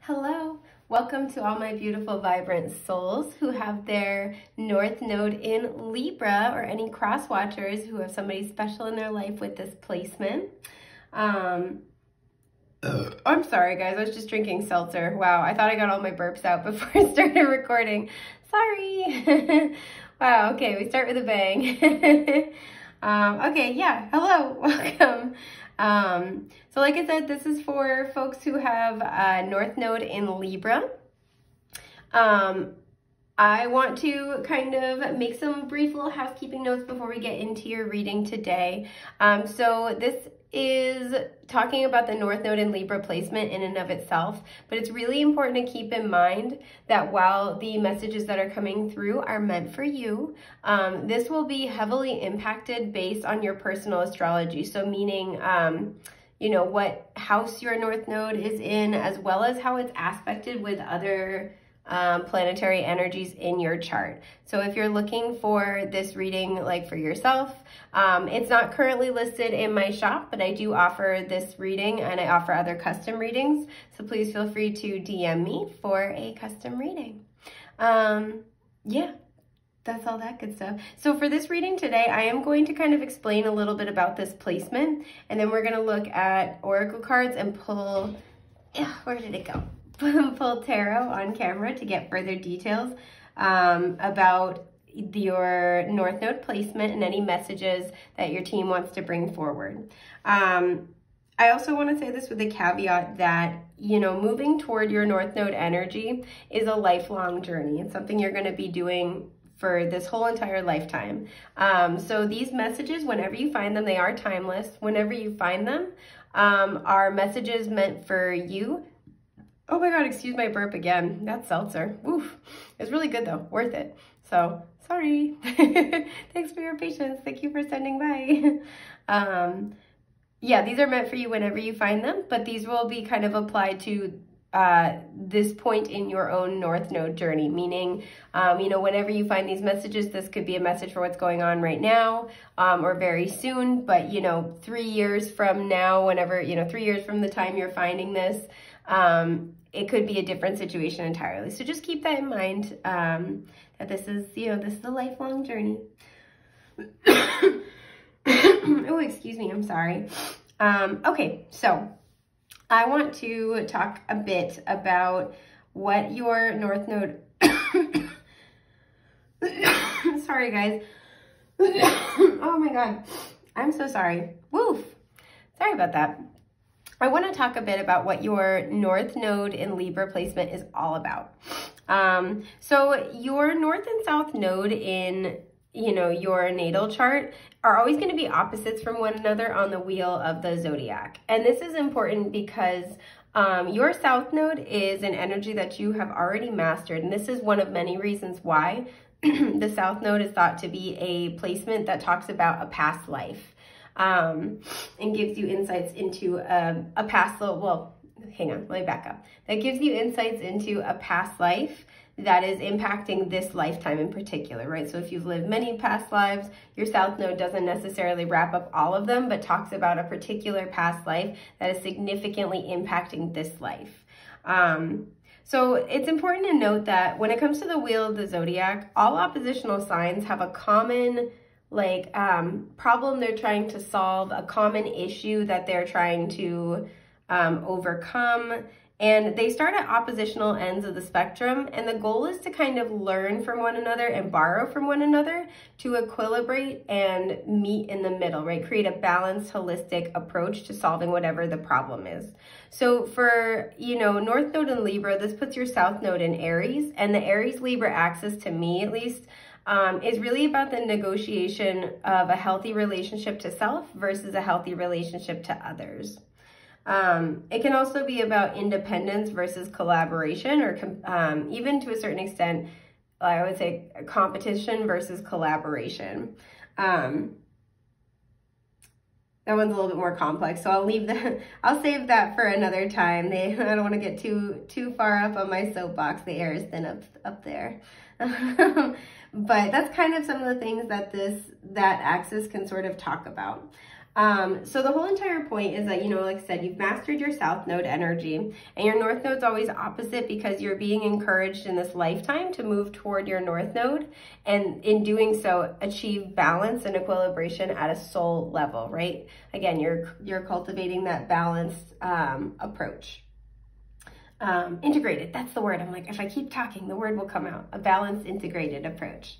Hello, welcome to all my beautiful vibrant souls who have their North Node in Libra, or any cross watchers who have somebody special in their life with this placement. I'm sorry guys, I was just drinking seltzer. Wow, I thought I got all my burps out before I started recording. Sorry. Wow, okay, we start with a bang. Okay, yeah, hello, welcome. So like I said, this is for folks who have a North Node in Libra. I want to kind of make some brief little housekeeping notes before we get into your reading today. So this is talking about the North Node in Libra placement in and of itself, but it's really important to keep in mind that while the messages that are coming through are meant for you, this will be heavily impacted based on your personal astrology. So meaning, you know, what house your North Node is in, as well as how it's aspected with other planetary energies in your chart. So if you're looking for this reading like for yourself, it's not currently listed in my shop, but I do offer this reading and I offer other custom readings. So please feel free to DM me for a custom reading. Yeah, that's all that good stuff. So for this reading today, I am going to kind of explain a little bit about this placement, and then we're going to look at oracle cards and pull, where did it go? Pull tarot on camera to get further details about your North Node placement and any messages that your team wants to bring forward. I also want to say this with the caveat that, you know, moving toward your North Node energy is a lifelong journey. It's something you're going to be doing for this whole entire lifetime. So these messages, whenever you find them, they are timeless. Whenever you find them, are messages meant for you. Oh my God, excuse my burp again. That's seltzer. Oof. It's really good though, worth it. So, sorry. Thanks for your patience. Thank you for standing by. Yeah, these are meant for you whenever you find them, but these will be kind of applied to this point in your own North Node journey, meaning, you know, whenever you find these messages, this could be a message for what's going on right now, or very soon, but, you know, 3 years from now, whenever, you know, 3 years from the time you're finding this, it could be a different situation entirely. So just keep that in mind, that this is, you know, this is a lifelong journey. Oh, excuse me, I'm sorry. Okay, so I want to talk a bit about what your North Node, sorry guys. Oh my God, I'm so sorry. Woof, sorry about that. I want to talk a bit about what your North Node in Libra placement is all about. So your North and South Node in, you know, your natal chart are always going to be opposites from one another on the wheel of the zodiac. And this is important because your South Node is an energy that you have already mastered. And this is one of many reasons why the South Node is thought to be a placement that talks about a past life. And gives you insights into a past, well, hang on, let me back up. That gives you insights into a past life that is impacting this lifetime in particular, right? So if you've lived many past lives, your South Node doesn't necessarily wrap up all of them, but talks about a particular past life that is significantly impacting this life. So it's important to note that when it comes to the wheel of the zodiac, all oppositional signs have a common problem they're trying to solve, a common issue that they're trying to overcome. And they start at oppositional ends of the spectrum. And the goal is to kind of learn from one another and borrow from one another to equilibrate and meet in the middle, right? Create a balanced, holistic approach to solving whatever the problem is. So for, you know, North Node in Libra, this puts your South Node in Aries, and the Aries Libra axis, to me at least, is really about the negotiation of a healthy relationship to self versus a healthy relationship to others. It can also be about independence versus collaboration, or even to a certain extent, I would say competition versus collaboration. That one's a little bit more complex, so I'll save that for another time. I don't want to get too far up on my soapbox. The air is thin up there. But that's kind of some of the things that that axis can sort of talk about. So the whole entire point is that, you know, like I said, you've mastered your south node energy, and your north node's always opposite because you're being encouraged in this lifetime to move toward your north node, and in doing so, achieve balance and equilibration at a soul level, right? Again, you're cultivating that balanced approach. Integrated, that's the word. I'm like, if I keep talking, the word will come out. A balanced, integrated approach.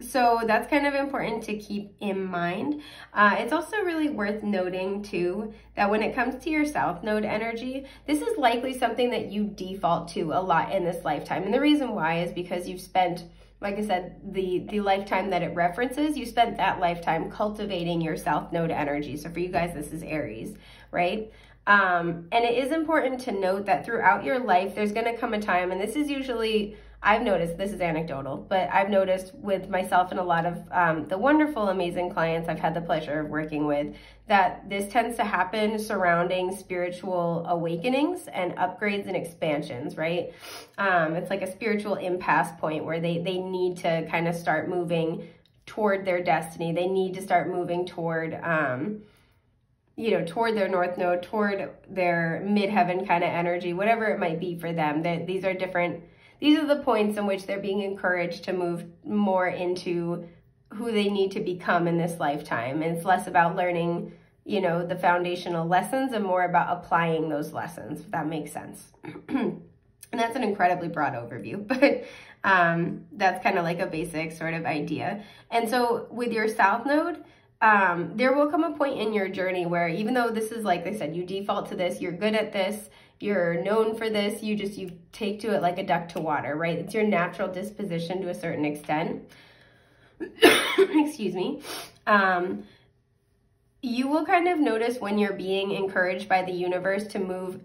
So that's kind of important to keep in mind. It's also really worth noting too, that when it comes to your south node energy, this is likely something that you default to a lot in this lifetime. And the reason why is because you've spent, like I said, the lifetime that it references, you spent that lifetime cultivating your south node energy. So for you guys, this is Aries, right? And it is important to note that throughout your life, there's going to come a time, and this is usually, I've noticed, this is anecdotal, but I've noticed with myself and a lot of the wonderful, amazing clients I've had the pleasure of working with, that this tends to happen surrounding spiritual awakenings and upgrades and expansions, right? It's like a spiritual impasse point where they need to kind of start moving toward their destiny. They need to start moving toward, you know, toward their north node, toward their midheaven kind of energy, whatever it might be for them. These are the points in which they're being encouraged to move more into who they need to become in this lifetime. And it's less about learning, you know, the foundational lessons and more about applying those lessons, if that makes sense. And that's an incredibly broad overview, but that's kind of like a basic sort of idea. And so with your south node, there will come a point in your journey where, even though this is, like I said, you default to this, you're good at this, you're known for this, you take to it like a duck to water, right? It's your natural disposition to a certain extent. Excuse me. You will kind of notice when you're being encouraged by the universe to move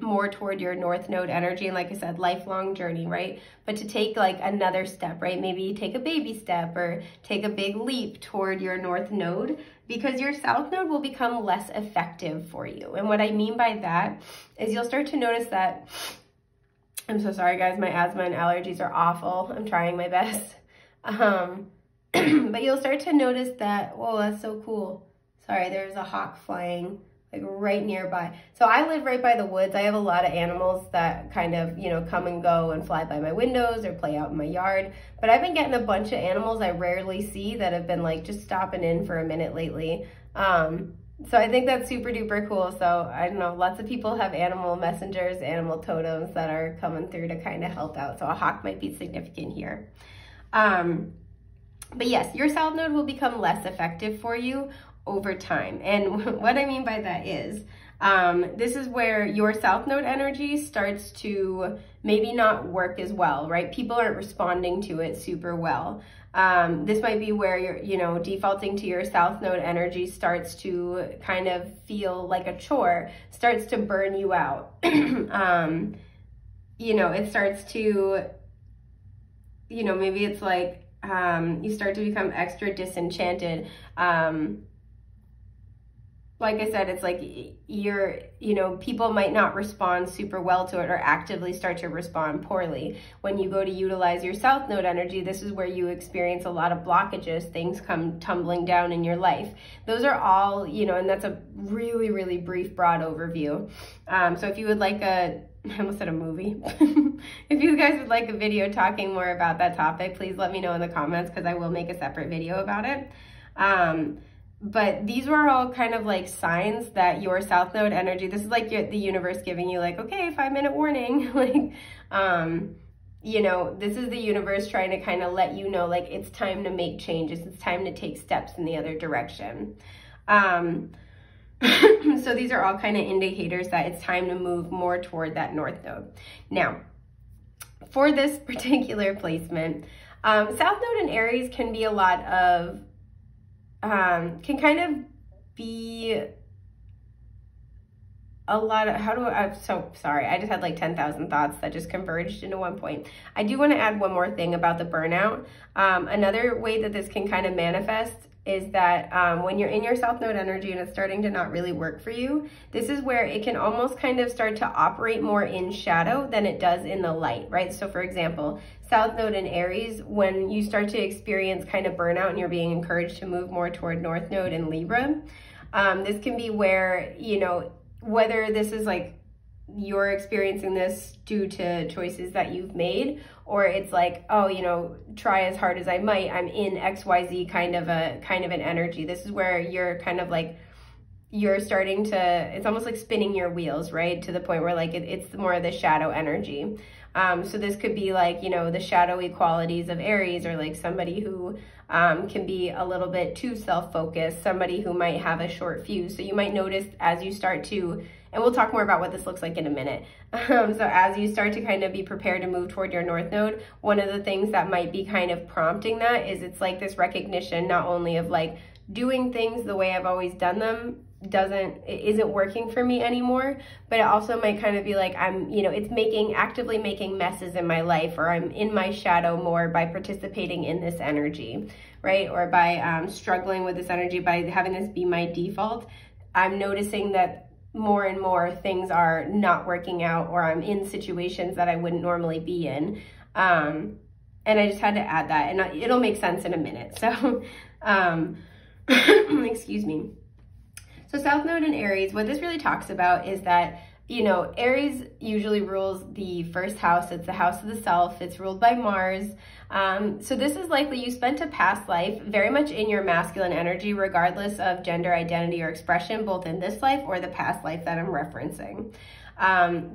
more toward your north node energy. And like I said, lifelong journey, right? But to take like another step, right? Maybe you take a baby step or take a big leap toward your north node, because your south node will become less effective for you. And what I mean by that is you'll start to notice that, I'm so sorry guys, my asthma and allergies are awful. I'm trying my best. But you'll start to notice that, whoa, that's so cool. Sorry, there's a hawk flying like right nearby. So I live right by the woods. I have a lot of animals that kind of, you know, come and go and fly by my windows or play out in my yard. But I've been getting a bunch of animals I rarely see that have been like just stopping in for a minute lately. So I think that's super duper cool. So I don't know, lots of people have animal messengers, animal totems that are coming through to kind of help out. So a hawk might be significant here. But yes, your south node will become less effective for you over time. And what I mean by that is, this is where your south node energy starts to maybe not work as well, right? People aren't responding to it super well. This might be where you're, you know, defaulting to your south node energy starts to kind of feel like a chore, starts to burn you out. You know, it starts to, you know, maybe it's like, you start to become extra disenchanted. Like I said, it's like you know, people might not respond super well to it or actively start to respond poorly. When you go to utilize your south node energy, this is where you experience a lot of blockages, things come tumbling down in your life. Those are all, you know, and that's a really, really brief, broad overview. So if you would like I almost said a movie. If you guys would like a video talking more about that topic, please let me know in the comments, because I will make a separate video about it. But these were all kind of like signs that your south node energy, this is like the universe giving you like, okay, 5-minute warning. Like, you know, this is the universe trying to kind of let you know, like, it's time to make changes. It's time to take steps in the other direction. So these are all kind of indicators that it's time to move more toward that north node. Now, for this particular placement, south node in Aries can be a lot of, can kind of be a lot of, I'm so sorry. I just had like 10,000 thoughts that just converged into one point. I do want to add one more thing about the burnout. Another way that this can kind of manifest is that when you're in your south node energy and it's starting to not really work for you, this is where it can almost kind of start to operate more in shadow than it does in the light, right? So for example, South Node in Aries, when you start to experience kind of burnout and you're being encouraged to move more toward North Node in Libra. This can be where, you know, whether this is like you're experiencing this due to choices that you've made, or it's like, oh, you know, try as hard as I might, I'm in XYZ kind of an energy. This is where you're kind of like, you're starting to, it's almost like spinning your wheels, right? To the point where like it's more of the shadow energy. So this could be like, you know, the shadowy qualities of Aries, or like somebody who can be a little bit too self-focused, somebody who might have a short fuse. So you might notice as you start to, and we'll talk more about what this looks like in a minute. So as you start to kind of be prepared to move toward your North Node, one of the things that might be kind of prompting that is it's like this recognition, not only of like doing things the way I've always done them isn't working for me anymore, but it also might kind of be like I'm, you know, it's actively making messes in my life, or I'm in my shadow more by participating in this energy, right? Or by struggling with this energy, by having this be my default. I'm noticing that more and more things are not working out, or I'm in situations that I wouldn't normally be in. And I just had to add that, and it'll make sense in a minute. So, excuse me. So South Node in Aries, what this really talks about is that, you know, Aries usually rules the first house. It's the house of the self. It's ruled by Mars. So this is likely you spent a past life very much in your masculine energy, regardless of gender identity or expression, both in this life or the past life that I'm referencing.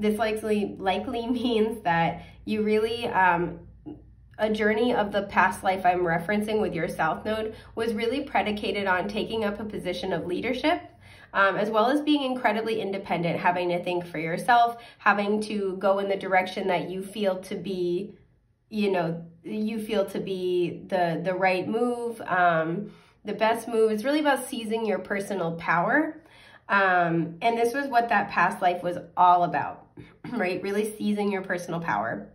This likely means that you really, a journey of the past life I'm referencing with your South Node was really predicated on taking up a position of leadership, as well as being incredibly independent, having to think for yourself, having to go in the direction that you feel to be, you know, the right move, the best move. It's really about seizing your personal power. And this was what that past life was all about, right? Really seizing your personal power.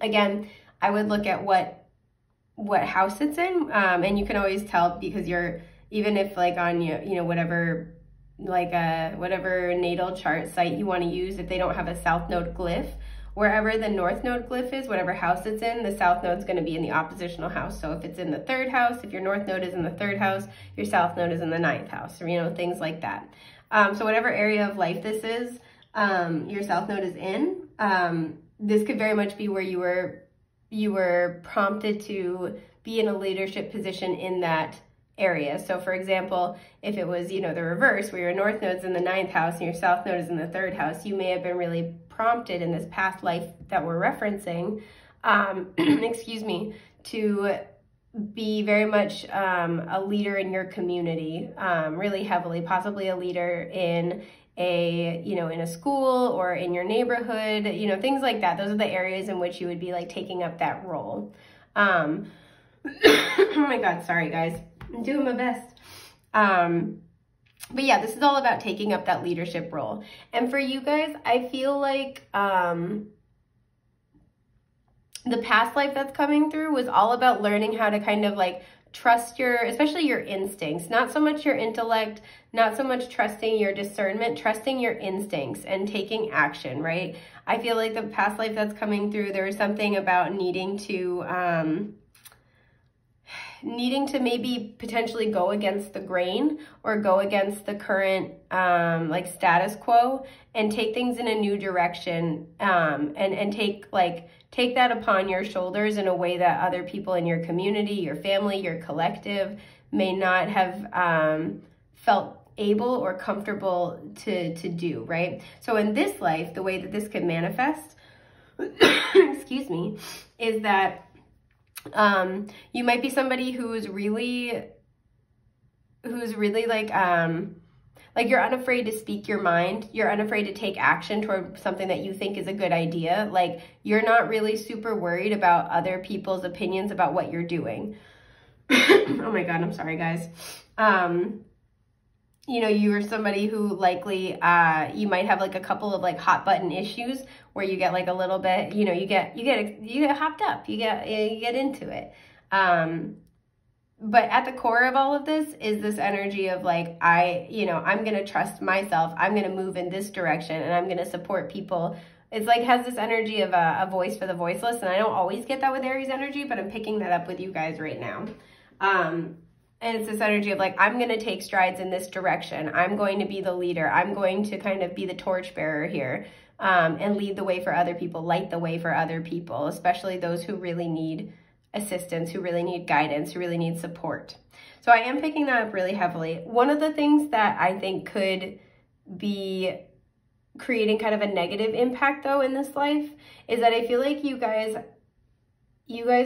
Again, I would look at what house it's in, and you can always tell because you're, even if like on whatever natal chart site you want to use, if they don't have a South Node glyph, wherever the North Node glyph is, whatever house it's in, the South Node is going to be in the oppositional house. So if it's in the 3rd house, if your North Node is in the 3rd house, your South Node is in the 9th house, or, you know, things like that. So whatever area of life this is, your South Node is in, this could very much be where you were prompted to be in a leadership position in that area. So for example, if it was, you know, the reverse, where your North Node's in the 9th house and your South Node is in the 3rd house, you may have been really prompted in this past life that we're referencing, excuse me, to be very much a leader in your community, really heavily, possibly a leader in in a school or in your neighborhood, you know, things like that. Those are the areas in which you would be like taking up that role. Oh my God, sorry guys, I'm doing my best. But yeah, this is all about taking up that leadership role. And for you guys, I feel like the past life that's coming through was all about learning how to kind of like trust especially your instincts, not so much your intellect, not so much trusting your discernment, trusting your instincts and taking action, right? I feel like the past life that's coming through, there was something about needing to maybe potentially go against the grain or go against the current like status quo and take things in a new direction, and take that upon your shoulders in a way that other people in your community, your family, your collective may not have felt able or comfortable to do, right? So in this life, the way that this could manifest, excuse me, is that you might be somebody who's really like you're unafraid to speak your mind. You're unafraid to take action toward something that you think is a good idea. Like you're not really super worried about other people's opinions about what you're doing. Oh my God, I'm sorry guys. You know, you are somebody who likely, you might have like a couple of like hot button issues where you get like a little bit, you know, you get hopped up, you get into it. But at the core of all of this is this energy of like, I'm going to trust myself. I'm going to move in this direction and I'm going to support people it's like has this energy of a voice for the voiceless, and I don't always get that with Aries energy, but I'm picking that up with you guys right now. And it's this energy of like, I'm going to take strides in this direction. I'm going to be the leader. I'm going to kind of be the torchbearer here, and lead the way for other people, light the way for other people, especially those who really need assistance, who really need guidance, who really need support. So I am picking that up really heavily. One of the things that I think could be creating kind of a negative impact though in this life is that I feel like you guys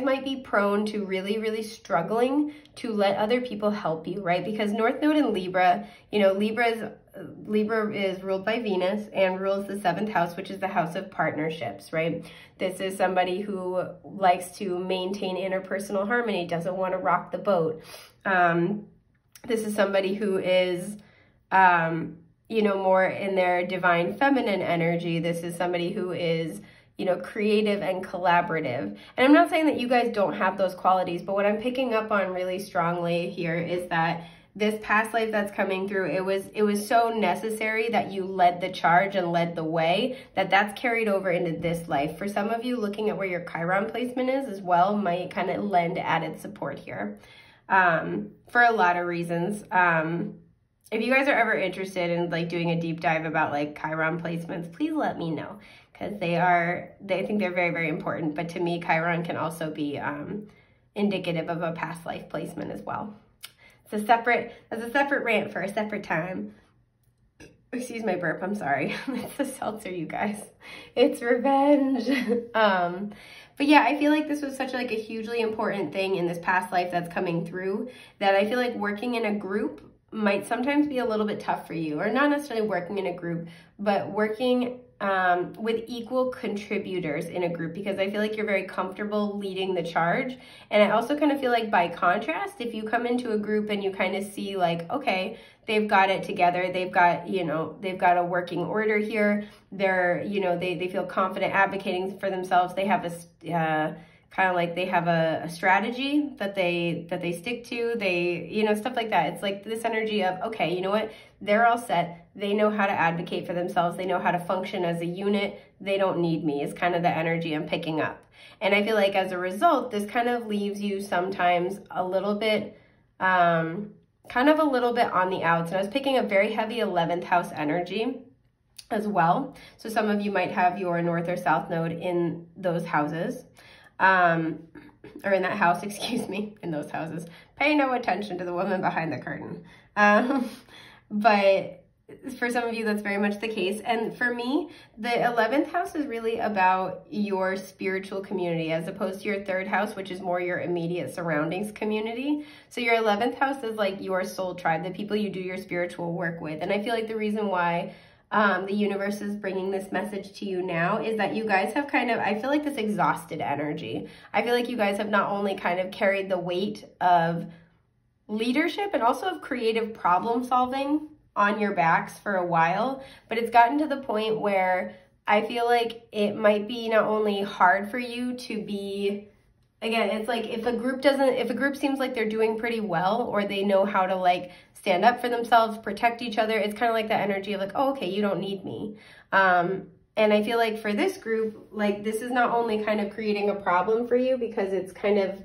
might be prone to really struggling to let other people help you, right? Because North Node in Libra, you know, Libra is ruled by Venus and rules the 7th house, which is the house of partnerships, right? This is somebody who likes to maintain interpersonal harmony, doesn't want to rock the boat. This is somebody who is, you know, more in their divine feminine energy. This is somebody who is, you know, creative and collaborative. And I'm not saying that you guys don't have those qualities, but what I'm picking up on really strongly here is that this past life that's coming through, it was so necessary that you led the charge and led the way, that's carried over into this life. For some of you, looking at where your Chiron placement is as well might kind of lend added support here, for a lot of reasons. If you guys are ever interested in like doing a deep dive about like Chiron placements, please let me know, because I think they're very important. But to me, Chiron can also be indicative of a past life placement as well. That's a separate rant for a separate time. Excuse my burp, I'm sorry. It's the seltzer, you guys. It's revenge. But yeah, I feel like this was such like a hugely important thing in this past life that's coming through, that I feel like working in a group might sometimes be a little bit tough for you, or not necessarily working in a group, but working with equal contributors in a group, because I feel like you're very comfortable leading the charge. And I also kind of feel like by contrast, if you come into a group and you kind of see like, okay, they've got it together, they've got, you know, they've got a working order here, they're, you know, they feel confident advocating for themselves, they have a kind of like they have a strategy that they stick to, they, you know, stuff like that. It's like this energy of, okay, you know what, they're all set, they know how to advocate for themselves, they know how to function as a unit, they don't need me, is kind of the energy I'm picking up. And I feel like as a result, this kind of leaves you sometimes a little bit, kind of a little bit on the outs. And I was picking up very heavy 11th house energy as well. So some of you might have your North or South Node in those houses. Or in that house, excuse me, in those houses. Pay no attention to the woman behind the curtain. But for some of you, that's very much the case. And for me, the 11th house is really about your spiritual community, as opposed to your 3rd house, which is more your immediate surroundings community. So your 11th house is like your soul tribe, the people you do your spiritual work with. And I feel like the reason why the universe is bringing this message to you now is that you guys have kind of, I feel like, this exhausted energy. I feel like you guys have not only kind of carried the weight of leadership and also of creative problem solving on your backs for a while, but it's gotten to the point where I feel like it might be not only hard for you to be, again, it's like if a group seems like they're doing pretty well, or they know how to like stand up for themselves, protect each other, it's kind of like that energy of like, oh, okay, you don't need me. And I feel like for this group, like this is not only kind of creating a problem for you because it's kind of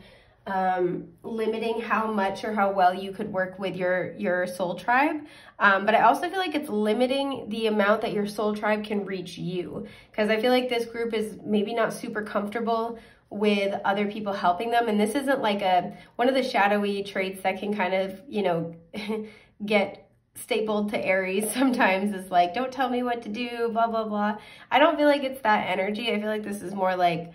limiting how much or how well you could work with your soul tribe, but I also feel like it's limiting the amount that your soul tribe can reach you, because I feel like this group is maybe not super comfortable with other people helping them. And this isn't like one of the shadowy traits that can kind of, you know, get stapled to Aries sometimes is like, don't tell me what to do, blah, blah, blah. I don't feel like it's that energy. I feel like this is more like,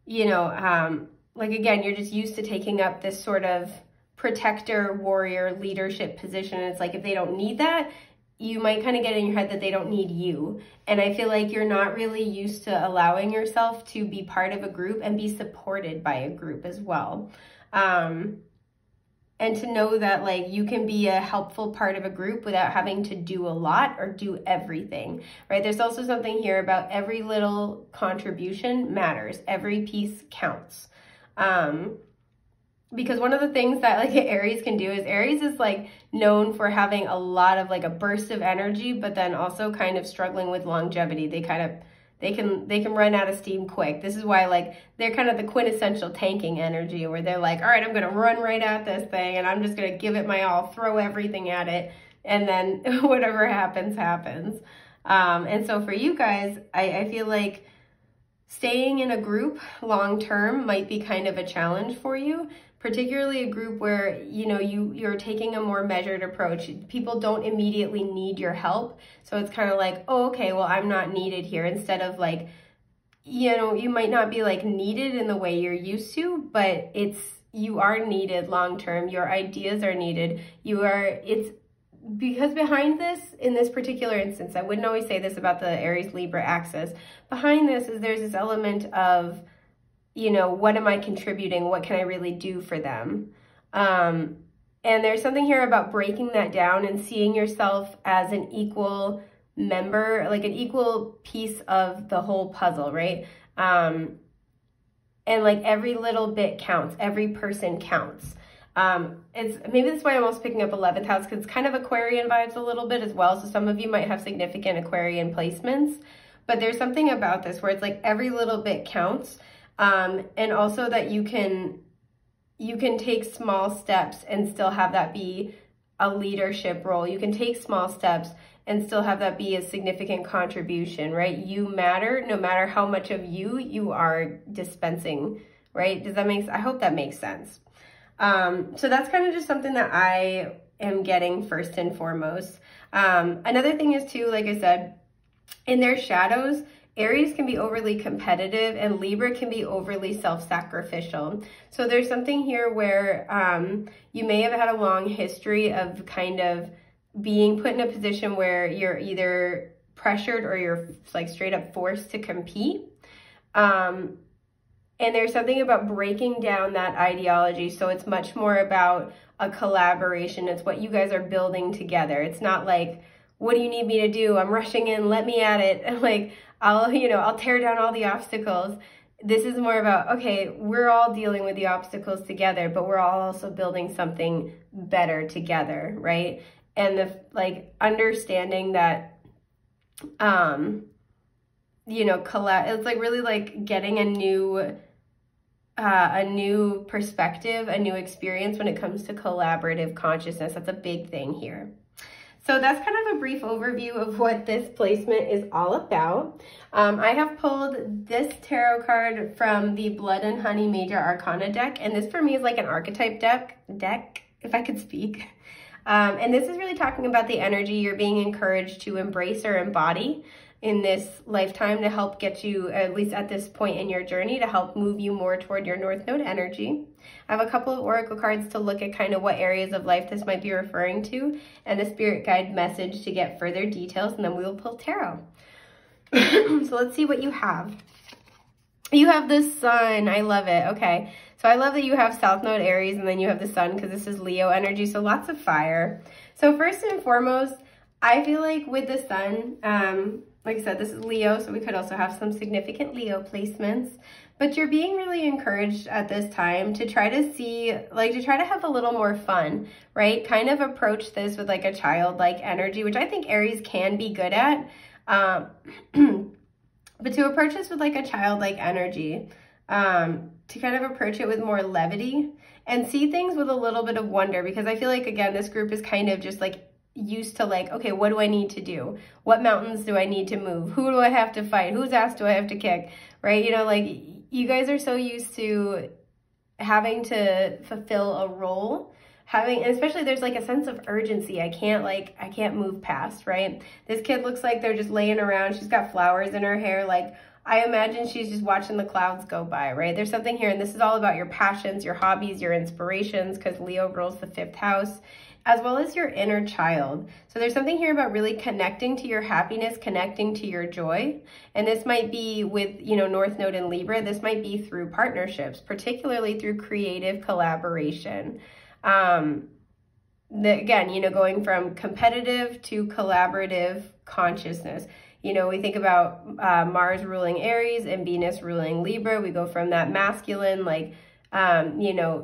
you know, like, again, you're just used to taking up this sort of protector, warrior, leadership position. And it's like, if they don't need that, you might kind of get in your head that they don't need you. And I feel like you're not really used to allowing yourself to be part of a group and be supported by a group as well. And to know that like you can be a helpful part of a group without having to do a lot or do everything, right? There's also something here about every little contribution matters. Every piece counts. Because one of the things that like Aries can do is Aries is like known for having a lot of like a burst of energy, but then also kind of struggling with longevity. They kind of They can run out of steam quick. This is why, like, they're kind of the quintessential tanking energy, where they're like, all right, I'm going to run right at this thing and I'm just going to give it my all, throw everything at it. And then whatever happens, happens. And so for you guys, I feel like staying in a group long-term might be kind of a challenge for you, particularly a group where, you know, you're taking a more measured approach. People don't immediately need your help. So it's kind of like, oh, okay, well, I'm not needed here, instead of like, you know, you might not be like needed in the way you're used to, but you are needed long-term. Your ideas are needed. It's because behind this, in this particular instance, I wouldn't always say this about the Aries Libra axis. Behind this is there's this element of, you know, what am I contributing? What can I really do for them? And there's something here about breaking that down and seeing yourself as an equal member, like an equal piece of the whole puzzle, right? And like every little bit counts, every person counts. Maybe that's why I'm also picking up 11th house, because it's kind of Aquarian vibes a little bit as well. So some of you might have significant Aquarian placements, but there's something about this where it's like every little bit counts. And also that you can take small steps and still have that be a leadership role. You can take small steps and still have that be a significant contribution, right? You matter no matter how much of you are dispensing, right? Does that I hope that makes sense. So that's kind of just something that I am getting first and foremost. Another thing is too, like I said, in their shadows, Aries can be overly competitive and Libra can be overly self-sacrificial. So there's something here where you may have had a long history of kind of being put in a position where you're either pressured or you're like straight up forced to compete. And there's something about breaking down that ideology. So it's much more about a collaboration. It's what you guys are building together. It's not like, what do you need me to do? I'm rushing in, let me at it. And like, I'll tear down all the obstacles. This is more about, okay, we're all dealing with the obstacles together, but we're all also building something better together, right? And understanding that, it's like really like getting a new perspective, a new experience when it comes to collaborative consciousness. That's a big thing here. So that's kind of a brief overview of what this placement is all about. I have pulled this tarot card from the Blood and Honey Major Arcana deck, and this for me is like an archetype deck, if I could speak. And this is really talking about the energy you're being encouraged to embrace or embody in this lifetime to help get you, at least at this point in your journey, to help move you more toward your North Node energy. I have a couple of oracle cards to look at kind of what areas of life this might be referring to, and a spirit guide message to get further details, and then we will pull tarot. So let's see what you have. You have the Sun. I love it. Okay. So I love that you have South Node Aries and then you have the Sun, because this is Leo energy, so lots of fire. So first and foremost, I feel like with the Sun, like I said, this is Leo, so we could also have some significant Leo placements, but you're being really encouraged at this time to try to have a little more fun, right? Kind of approach this with like a childlike energy, which I think Aries can be good at. But to approach this with like a childlike energy, to kind of approach it with more levity and see things with a little bit of wonder, because I feel like, again, this group is kind of just like used to like, okay, what do I need to do? What mountains do I need to move? Who do I have to fight? Whose ass do I have to kick? Right? You know, like you guys are so used to having to fulfill a role, and especially there's like a sense of urgency. I can't move past, right? This kid looks like they're just laying around. She's got flowers in her hair. Like, I imagine she's just watching the clouds go by, right? There's something here, and this is all about your passions, your hobbies, your inspirations, because Leo rules the 5th house, as well as your inner child. So there's something here about really connecting to your happiness, connecting to your joy. And this might be with, North Node and Libra. This might be through partnerships, particularly through creative collaboration. Again, going from competitive to collaborative consciousness. We think about Mars ruling Aries and Venus ruling Libra. We go from that masculine,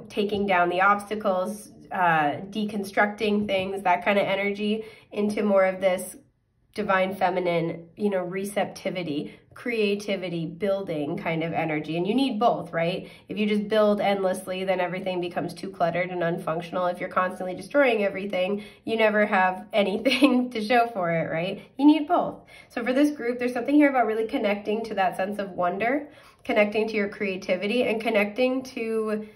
taking down the obstacles, deconstructing things, that kind of energy, into more of this divine feminine, you know, receptivity, creativity, building kind of energy. And you need both, right? If you just build endlessly, then everything becomes too cluttered and unfunctional. If you're constantly destroying everything, you never have anything to show for it, right? You need both. So for this group, there's something here about really connecting to that sense of wonder, connecting to your creativity, and connecting to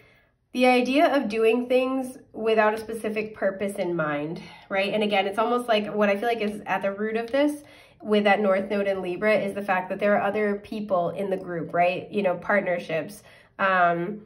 the idea of doing things without a specific purpose in mind, right? And again, it's almost like what I feel like is at the root of this with that North Node in Libra is the fact that there are other people in the group, right? You know, partnerships, you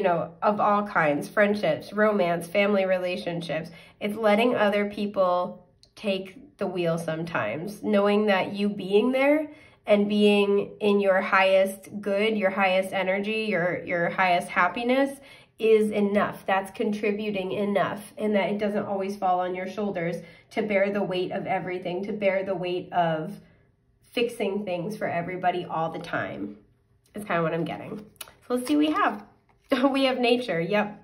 know, of all kinds, friendships, romance, family relationships. It's letting other people take the wheel sometimes, knowing that you being there and being in your highest good, your highest energy, your highest happiness is enough. That's contributing enough, and that it doesn't always fall on your shoulders to bear the weight of everything, to bear the weight of fixing things for everybody all the time. It's kind of what I'm getting. So let's see what we have. We have nature, yep.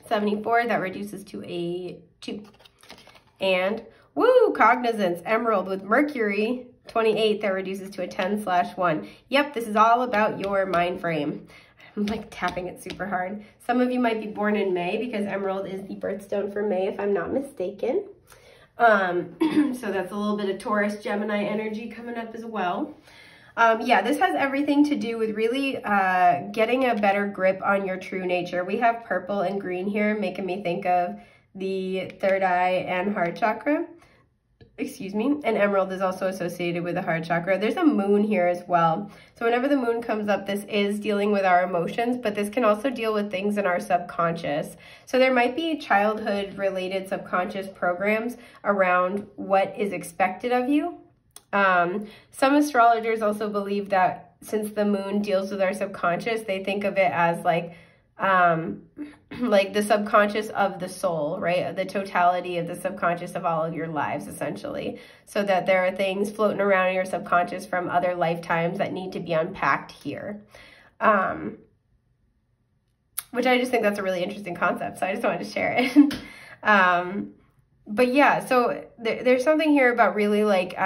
74, that reduces to a 2. And, woo, cognizance, emerald with Mercury, 28, that reduces to a 10/1. Yep, this is all about your mind frame. I'm like tapping it super hard. Some of you might be born in May because emerald is the birthstone for May, if I'm not mistaken. So that's a little bit of Taurus, Gemini energy coming up as well. Yeah, this has everything to do with really getting a better grip on your true nature. We have purple and green here, making me think of the third eye and heart chakra. Excuse me, and emerald is also associated with the heart chakra. There's a moon here as well. So whenever the moon comes up, this is dealing with our emotions, but this can also deal with things in our subconscious. So there might be childhood related subconscious programs around what is expected of you. Some astrologers also believe that since the moon deals with our subconscious, they think of it as like the subconscious of the soul, right? The totality of the subconscious of all of your lives, essentially. So that there are things floating around in your subconscious from other lifetimes that need to be unpacked here. Which I just think that's a really interesting concept. So I just wanted to share it. But yeah, so there's something here about really like,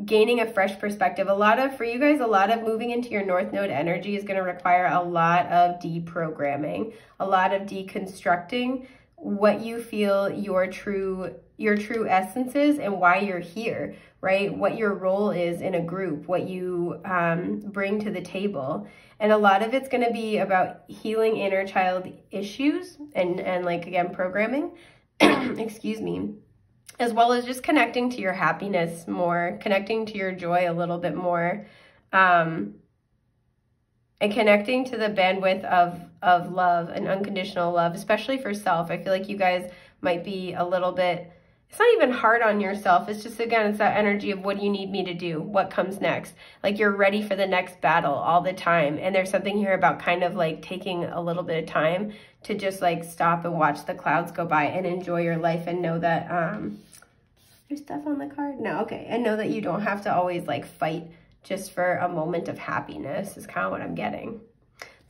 gaining a fresh perspective. For you guys, a lot of moving into your North Node energy is going to require a lot of deprogramming, a lot of deconstructing what you feel your true essence is and why you're here, right? What your role is in a group, what you bring to the table. And a lot of it's going to be about healing inner child issues and like, again, programming, excuse me, as well as just connecting to your happiness more, connecting to your joy a little bit more, and connecting to the bandwidth of love and unconditional love, especially for self. I feel like you guys might be a little bit, it's not even hard on yourself. It's just, again, it's that energy of what do you need me to do? What comes next? Like you're ready for the next battle all the time. And there's something here about kind of like taking a little bit of time to just like stop and watch the clouds go by and enjoy your life and know that, there's stuff on the card? No, okay. And know that you don't have to always like fight just for a moment of happiness is kind of what I'm getting.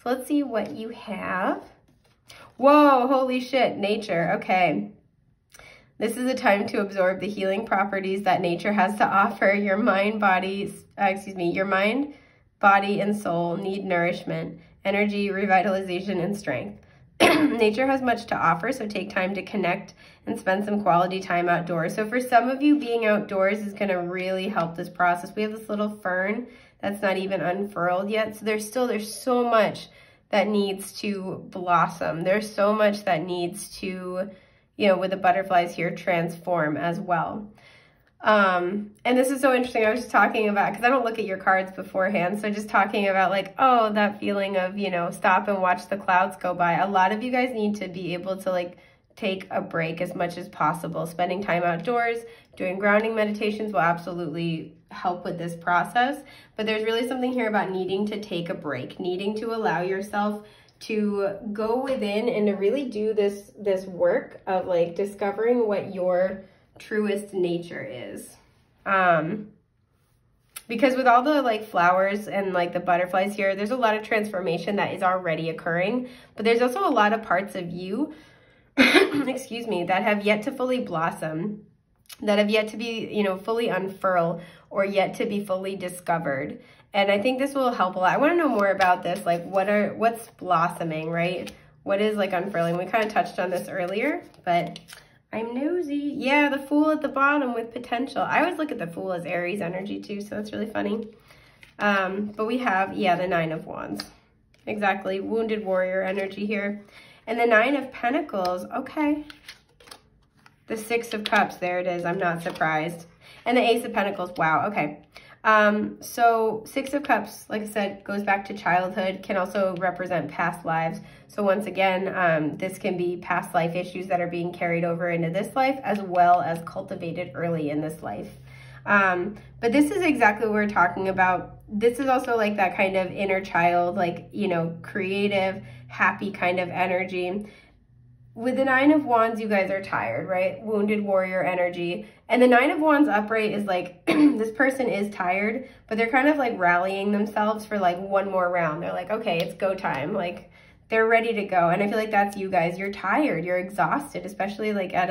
So let's see what you have. Whoa, holy shit, nature. Okay. This is a time to absorb the healing properties that nature has to offer. Your mind, body, and soul need nourishment, energy, revitalization, and strength. Nature has much to offer, so take time to connect and spend some quality time outdoors. So for some of you, being outdoors is going to really help this process. We have this little fern that's not even unfurled yet. So there's so much that needs to blossom. There's so much that needs to, you know, with the butterflies here, transform as well. And this is so interesting. I was just talking about, because I don't look at your cards beforehand, so just talking about like, oh, that feeling of, you know, stop and watch the clouds go by. A lot of you guys need to be able to like take a break as much as possible. Spending time outdoors, doing grounding meditations will absolutely help with this process. But there's really something here about needing to take a break, needing to allow yourself to go within and to really do this work of like discovering what your truest nature is. Because with all the like flowers and like the butterflies here, there's a lot of transformation that is already occurring, but there's also a lot of parts of you excuse me, that have yet to fully blossom. that have yet to be, you know, fully unfurl or yet to be fully discovered. And I think this will help a lot. I want to know more about this, like what's blossoming, right? What is like unfurling? We kind of touched on this earlier, but I'm nosy. Yeah, the Fool at the bottom with potential. I always look at the Fool as Aries energy too, so that's really funny. But we have, yeah, the Nine of Wands. Exactly, wounded warrior energy here. And the Nine of Pentacles, okay. The Six of Cups, there it is, I'm not surprised. And the Ace of Pentacles, wow, okay. So Six of Cups, like I said, goes back to childhood, can also represent past lives. So once again, this can be past life issues that are being carried over into this life, as well as cultivated early in this life. But this is exactly what we're talking about. This is also like that kind of inner child, like, you know, creative, happy kind of energy. With the Nine of Wands, you guys are tired, right? Wounded warrior energy. And the Nine of Wands upright is like, this person is tired, but they're kind of like rallying themselves for like one more round. They're like, okay, it's go time. Like, they're ready to go. And I feel like that's you guys. You're tired, you're exhausted, especially like at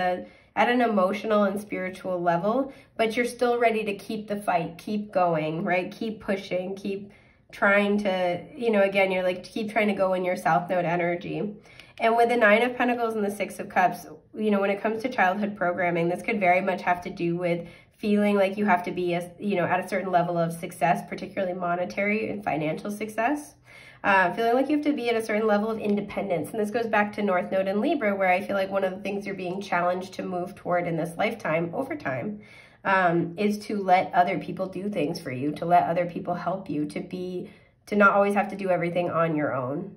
an emotional and spiritual level, but you're still ready to keep the fight, keep going, right? Keep pushing, keep trying to, you know, again, you're like, keep trying to go in your South Node energy. And with the Nine of Pentacles and the Six of Cups, you know, when it comes to childhood programming, this could very much have to do with feeling like you have to be, you know, at a certain level of success, particularly monetary and financial success. Feeling like you have to be at a certain level of independence. And this goes back to North Node and Libra, where I feel like one of the things you're being challenged to move toward in this lifetime, over time, is to let other people do things for you, to let other people help you, to not always have to do everything on your own.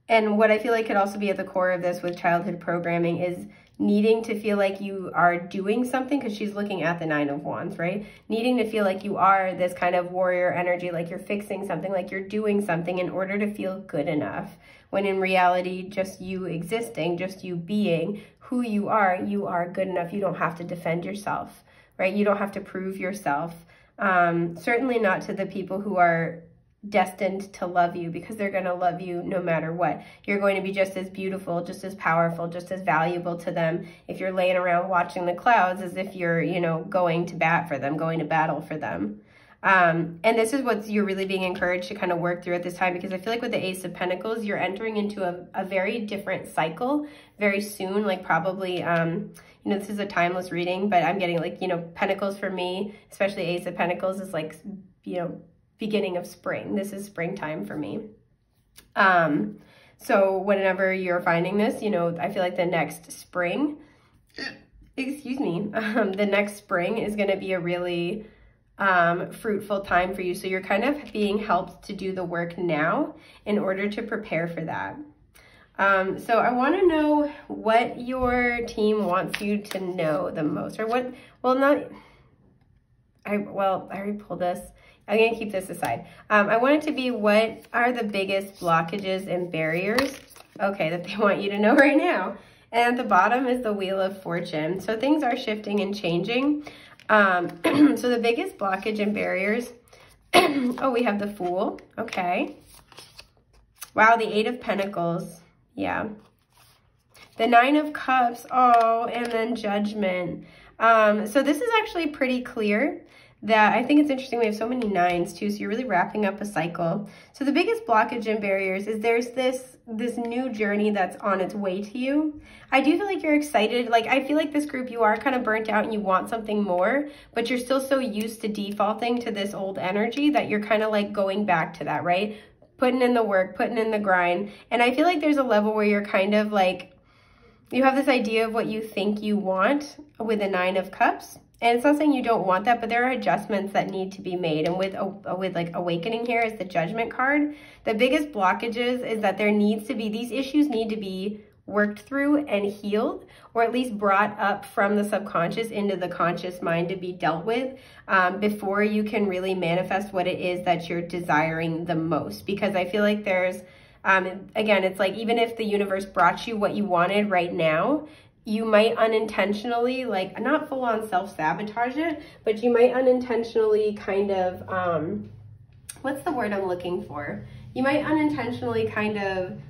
And what I feel like could also be at the core of this with childhood programming is needing to feel like you are doing something, because she's looking at the Nine of Wands, right? Needing to feel like you are this kind of warrior energy, like you're fixing something, like you're doing something in order to feel good enough. When in reality, just you existing, just you being who you are good enough. You don't have to defend yourself, right? You don't have to prove yourself. Certainly not to the people who are destined to love you, because they're going to love you no matter what. You're going to be just as beautiful, just as powerful, just as valuable to them if you're laying around watching the clouds as if you're, you know, going to bat for them, going to battle for them. And this is what you're really being encouraged to kind of work through at this time, because I feel like with the Ace of Pentacles, you're entering into a very different cycle very soon, like probably, you know, this is a timeless reading, but I'm getting like, you know, Pentacles for me, especially Ace of Pentacles, is like, you know, beginning of spring. This is springtime for me. So whenever you're finding this, you know, I feel like the next spring, excuse me, the next spring is going to be a really fruitful time for you. So you're kind of being helped to do the work now in order to prepare for that. So I want to know what your team wants you to know the most, or what, well, not, I already pulled this. I'm going to keep this aside. I want it to be, what are the biggest blockages and barriers, okay, that they want you to know right now. And at the bottom is the Wheel of Fortune. So things are shifting and changing. So the biggest blockage and barriers, oh, we have the Fool, okay. Wow, the Eight of Pentacles, yeah. The Nine of Cups, oh, and then Judgment. So this is actually pretty clear. That I think it's interesting, we have so many nines too, so you're really wrapping up a cycle. So the biggest blockage and barriers is there's this new journey that's on its way to you. I do feel like you're excited. Like, I feel like this group, you are kind of burnt out and you want something more, but you're still so used to defaulting to this old energy that you're kind of like going back to that, right? Putting in the work, putting in the grind. And I feel like there's a level where you're kind of like, you have this idea of what you think you want with the Nine of Cups. And it's not saying you don't want that, but there are adjustments that need to be made. And with like Awakening here is the Judgment card. The biggest blockages is that there needs to be, these issues need to be worked through and healed, or at least brought up from the subconscious into the conscious mind to be dealt with before you can really manifest what it is that you're desiring the most. Because I feel like there's, again, it's like, even if the universe brought you what you wanted right now, you might unintentionally, like, not full on self-sabotage it, but you might unintentionally kind of, what's the word I'm looking for? You might unintentionally kind of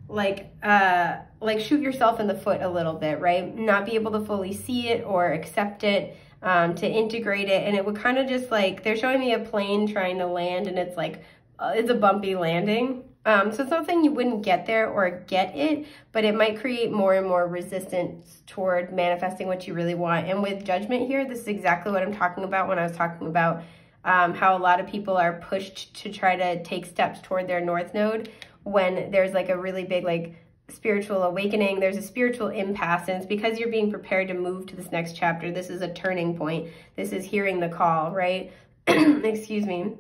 shoot yourself in the foot a little bit, right? Not be able to fully see it or accept it, to integrate it. And it would kind of just like, they're showing me a plane trying to land, and it's like, it's a bumpy landing. So it's not saying you wouldn't get there or get it, but it might create more and more resistance toward manifesting what you really want. And with judgment here, this is exactly what I'm talking about when I was talking about how a lot of people are pushed to try to take steps toward their North Node when there's like a really big like spiritual awakening. There's a spiritual impasse, and it's because you're being prepared to move to this next chapter. This is a turning point. This is hearing the call, right? Excuse me.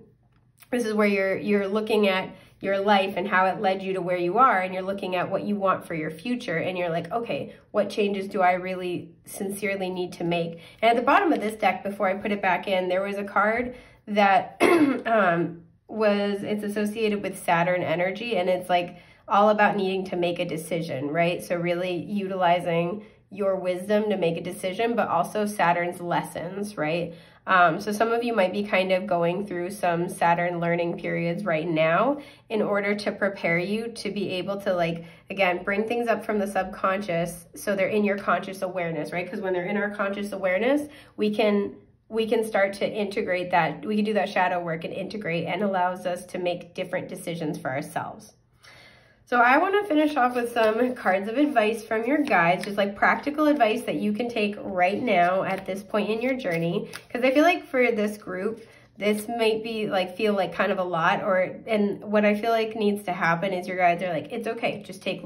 This is where you're looking at your life and how it led you to where you are, and you're looking at what you want for your future, and you're like, okay, what changes do I really sincerely need to make? And at the bottom of this deck, before I put it back in, there was a card that it's associated with Saturn energy, and it's like all about needing to make a decision, right? So really utilizing your wisdom to make a decision, but also Saturn's lessons, right? So some of you might be kind of going through some Saturn learning periods right now in order to prepare you to be able to, like, again, bring things up from the subconscious so they're in your conscious awareness, right? Because when they're in our conscious awareness, we can start to integrate that. We can do that shadow work and integrate, and allows us to make different decisions for ourselves. So I want to finish off with some cards of advice from your guides, just like practical advice that you can take right now at this point in your journey. Because I feel like for this group, this might be like, feel like kind of a lot, and what I feel like needs to happen is your guides are like, it's okay, just take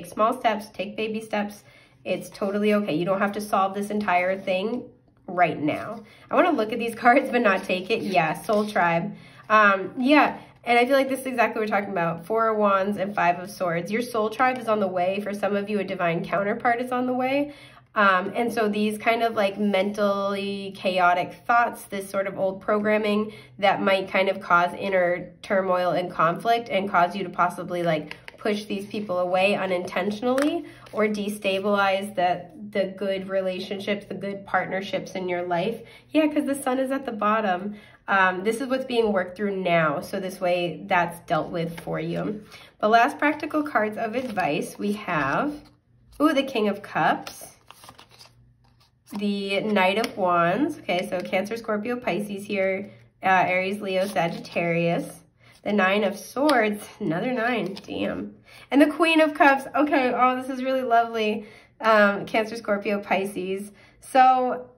small steps, take baby steps. It's totally okay. You don't have to solve this entire thing right now. I want to look at these cards but not take it. Yeah, Soul Tribe. Yeah. And I feel like this is exactly what we're talking about. 4 of Wands and 5 of Swords. Your soul tribe is on the way. For some of you, a divine counterpart is on the way. And so these kind of like mentally chaotic thoughts, this sort of old programming that might kind of cause inner turmoil and conflict and cause you to possibly like push these people away unintentionally or destabilize the good relationships, the good partnerships in your life. Yeah, because the sun is at the bottom. This is what's being worked through now, so this way that's dealt with for you. The last practical cards of advice we have, the King of Cups, the Knight of Wands, okay, so Cancer, Scorpio, Pisces here, Aries, Leo, Sagittarius, the 9 of Swords, another 9, damn, and the Queen of Cups. Okay, oh, this is really lovely. Cancer, Scorpio, Pisces. So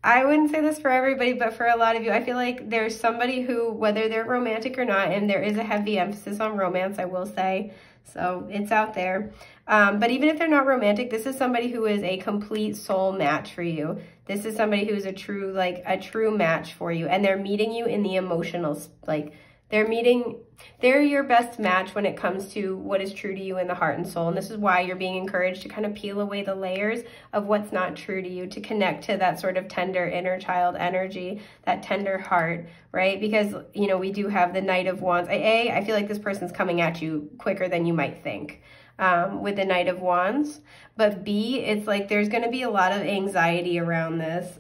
I wouldn't say this for everybody, but for a lot of you, I feel like there's somebody who, whether they're romantic or not, and there is a heavy emphasis on romance, I will say, so it's out there. But even if they're not romantic, this is somebody who is a complete soul match for you. This is somebody who is a true match for you, and they're meeting you in the emotional, like, they're your best match when it comes to what is true to you in the heart and soul. And this is why you're being encouraged to kind of peel away the layers of what's not true to you, to connect to that sort of tender inner child energy, that tender heart, right? Because, you know, we do have the Knight of Wands. I feel like this person's coming at you quicker than you might think with the Knight of Wands. But B, it's like there's going to be a lot of anxiety around this.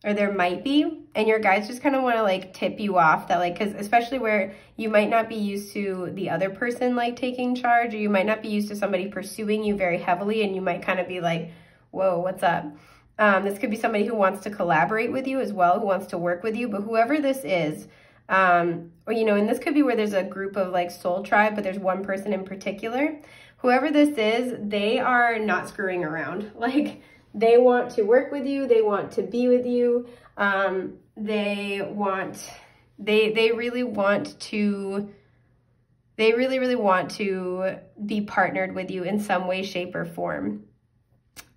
Or there might be, and your guides just kind of want to like tip you off that, like, because especially where you might not be used to the other person like taking charge, or you might not be used to somebody pursuing you very heavily, and you might kind of be like, whoa, what's up? This could be somebody who wants to collaborate with you as well, who wants to work with you, but whoever this is, or, you know, and this could be where there's a group of like soul tribe, but there's one person in particular. Whoever this is, they are not screwing around. Like, they want to work with you. They want to be with you. They really want to be partnered with you in some way, shape, or form.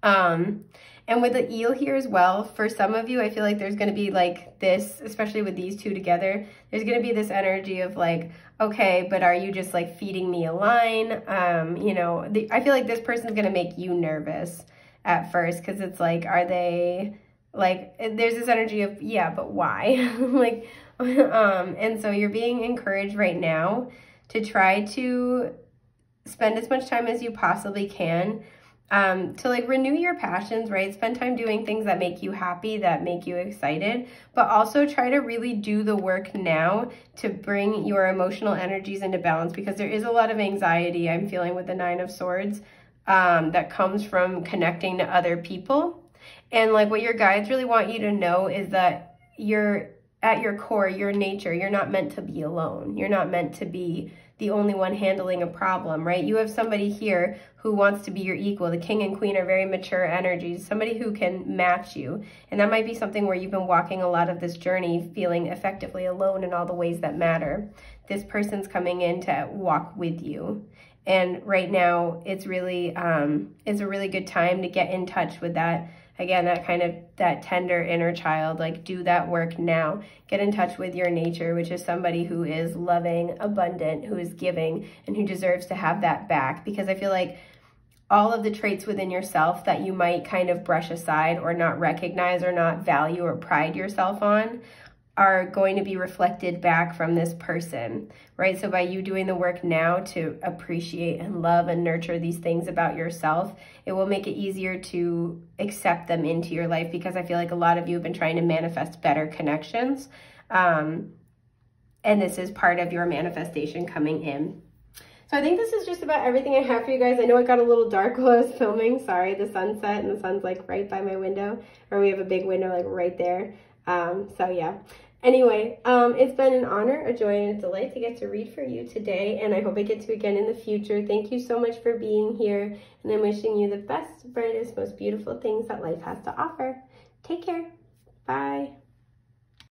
And with the eel here as well, for some of you, I feel like there's going to be like this, especially with these two together, there's going to be this energy of like, okay, but are you just like feeding me a line? You know, I feel like this person's going to make you nervous at first, because it's like, are they like, there's this energy of, yeah, but why? Like, and so you're being encouraged right now to try to spend as much time as you possibly can to like renew your passions, right? Spend time doing things that make you happy, that make you excited, but also try to really do the work now to bring your emotional energies into balance, because there is a lot of anxiety I'm feeling with the Nine of Swords that comes from connecting to other people. And like what your guides really want you to know is that you're at your core, your nature, you're not meant to be alone. You're not meant to be the only one handling a problem, right? You have somebody here who wants to be your equal. The King and Queen are very mature energies, somebody who can match you. And that might be something where you've been walking a lot of this journey feeling effectively alone in all the ways that matter. This person's coming in to walk with you. And right now it's really, it's a really good time to get in touch with that. Again, that tender inner child, like do that work now. Get in touch with your nature, which is somebody who is loving, abundant, who is giving, and who deserves to have that back. Because I feel like all of the traits within yourself that you might kind of brush aside or not recognize or not value or pride yourself on are going to be reflected back from this person, right? So by you doing the work now to appreciate and love and nurture these things about yourself, it will make it easier to accept them into your life, because I feel like a lot of you have been trying to manifest better connections. And this is part of your manifestation coming in. So I think this is just about everything I have for you guys. I know it got a little dark while I was filming. Sorry, the sunset, and the sun's like right by my window, or we have a big window like right there. So yeah. Anyway, it's been an honor, a joy, and a delight to get to read for you today, and I hope I get to again in the future. Thank you so much for being here, and I'm wishing you the best, brightest, most beautiful things that life has to offer. Take care. Bye.